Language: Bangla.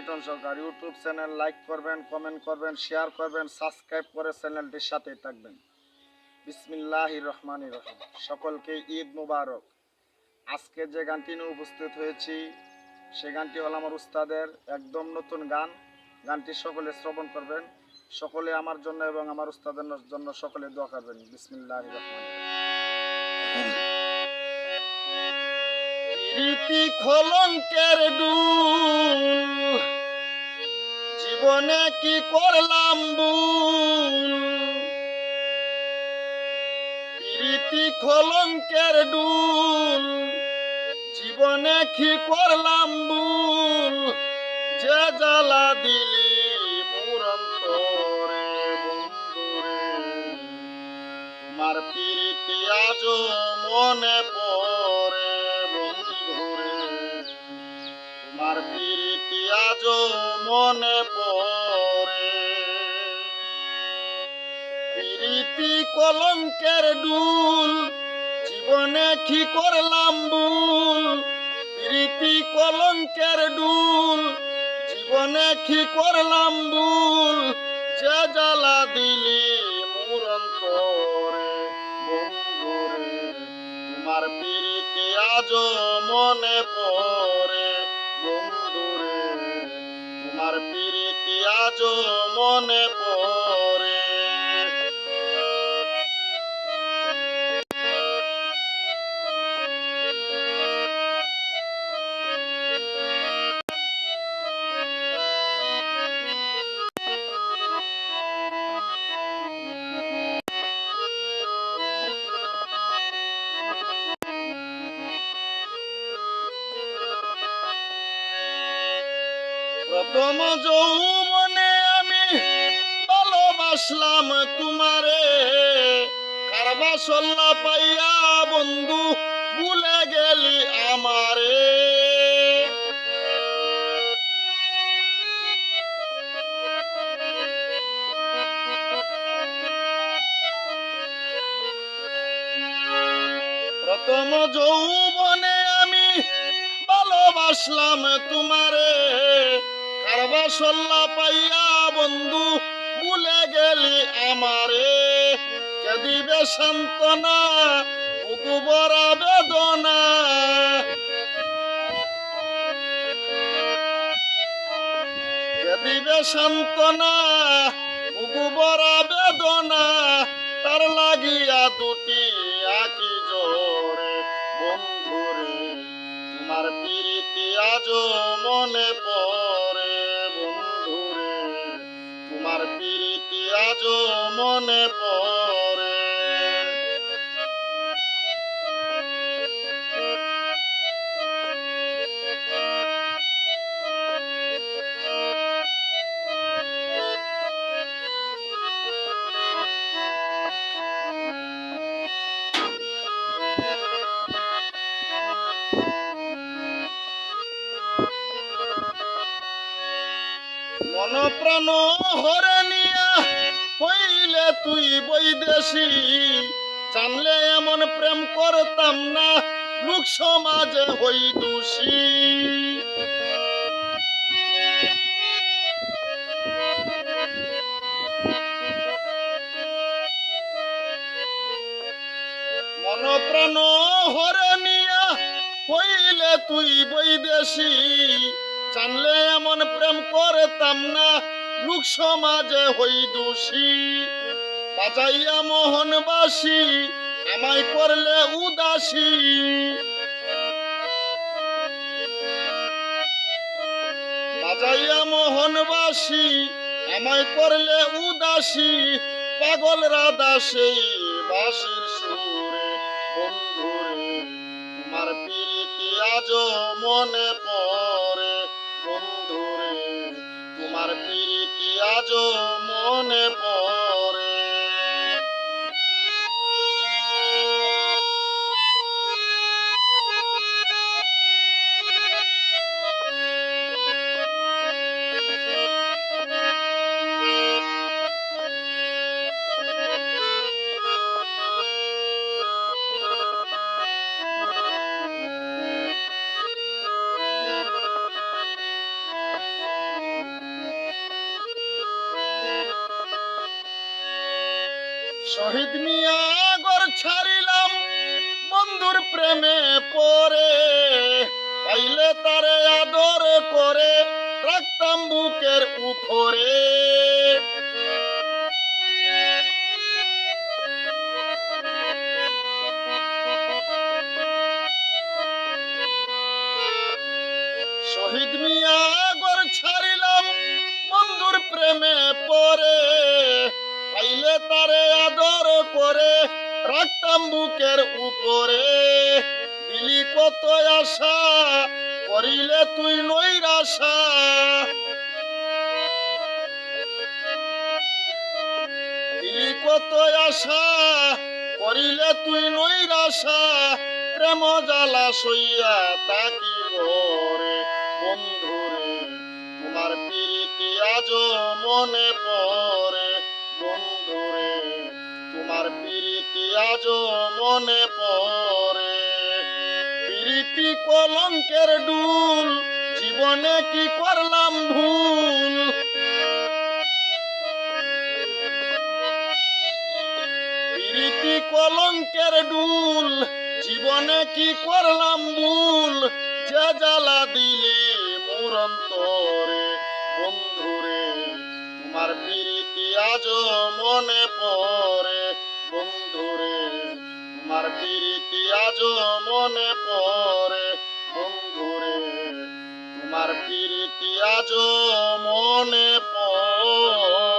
লিটন সরকার ইউটিউব চ্যানেল লাইক করবেন, কমেন্ট করবেন, শেয়ার করবেন, সাবস্ক্রাইব করে চ্যানেলটির সাথেই থাকবেন। বিসমিল্লাহির রহমানির রহিম। সকলকে ঈদ মুবারক। আজকে যে গানটি নিয়ে উপস্থিত হয়েছি সে গানটি হলো আমার উস্তাদের একদম নতুন গান। গানটি সকলে শ্রবণ করবেন, সকলে আমার জন্য এবং আমার উস্তাদের জন্য সকলে দোয়া করবেন। বিসমিল্লাহির রহমানির রহিম। প্রীতি কলঙ্কের ডুল, জীবনে কি করলাম ভুল। প্রীতি কলঙ্কের ডুল, জীবনে কি করলাম ভুল। যে জ্বালা দিলি মোর অন্তরে বন্ধুরে, তোমার প্রীতি আজও মনে পড়ে বন্ধুরে, তোমার প্রীতি আজও মনে পড়ে। প্রীতি কলঙ্কের ডুল, জীবনে কি করলাম ভুল। প্রীতি কলঙ্কের ডুল, জীবনে কি করলাম ভুল। যে জ্বালা দিলি মোর অন্তরে বন্ধুরে, তোমার প্রীতি আজও মনে পড়ে বন্ধুরে, তোমার প্রীতি আজও মনে পড়ে। প্রথম যৌবনে আমি ভালোবাসলাম তোমারে, কারবাসল্লা পাইয়া বন্ধু ভুলে গেলি আমারে। প্রথম যৌবনে আমি ভালোবাসলাম তোমারে, কারবাসল্লা পাইয়া বন্ধু ভুলে গেলি আমারে। কে দিবে সান্ত্বনা বুকু ভরা বেদনা, কে দিবে সান্ত্বনা বুকু ভরা বেদনা। তার লাগিয়া দুটি আঁকি জোরে বন্ধুরে, তোমার প্রীতি আজও মনে পড়ে বন্ধুরে, তোমার প্রীতি আজও মনে পড়ে। মন প্রাণ হরে নিয়া হইলে তুই বৈদেশী, জানলে এমন প্রেম করতাম না, লোক সমাজে হই দোষী। মন প্রাণ হরে নিয়া হইলে তুই বৈদেশী, জানলে এমন প্রেম করতাম না, লোক সমাজে হই দোষী। বাজাইয়া মোহনবাসী আমায় করলে উদাসী, বাজাইয়া মোহনবাসী আমায় করলে উদাসী। পাগল রাধা সেই বাঁশির সুরে বন্ধুরে, তোমার প্রীতি আজও মনে পড়ে বন্ধুরে, তোমার প্রীতি আজও মনে পড়ে। শহীদ মিয়া ঘর ছাড়িলাম বন্ধুর প্রেমে পড়ে, পাইলে তারে আদর করে রাখতাম বুকের উপরে। শহীদ মিয়া ঘর ছাড়িলাম বন্ধুর প্রেমে পড়ে, পাইলে তারে আদর করে রাখতাম বুকের উপরে। দিলি কত আশা করিলে তুই নৈরাশা, দিলি কত আশা করিলে তুই নৈরাশা, প্রেম জ্বালা সইয়া তাকি ঘরে। বন্ধুরে তোমার প্রীতি আজও মনে পড়ে, বন্ধুরে তোমার প্রীতি আজও মনে পড়ে। প্রীতি কলঙ্কের ডুল, জীবনে কি করলাম ভুল, প্রীতি কলঙ্কের ডুল, জীবনে কি করলাম ভুল, যে জ্বালা দিলে মোর অন্তরে। বন্ধুরে তোমার প্রীতি আজও মনে পড়ে, বন্ধুরে তোমার প্রীতি আজও মনে পড়ে, বন্ধুরে তোমার প্রীতি আজও মনে পড়ে।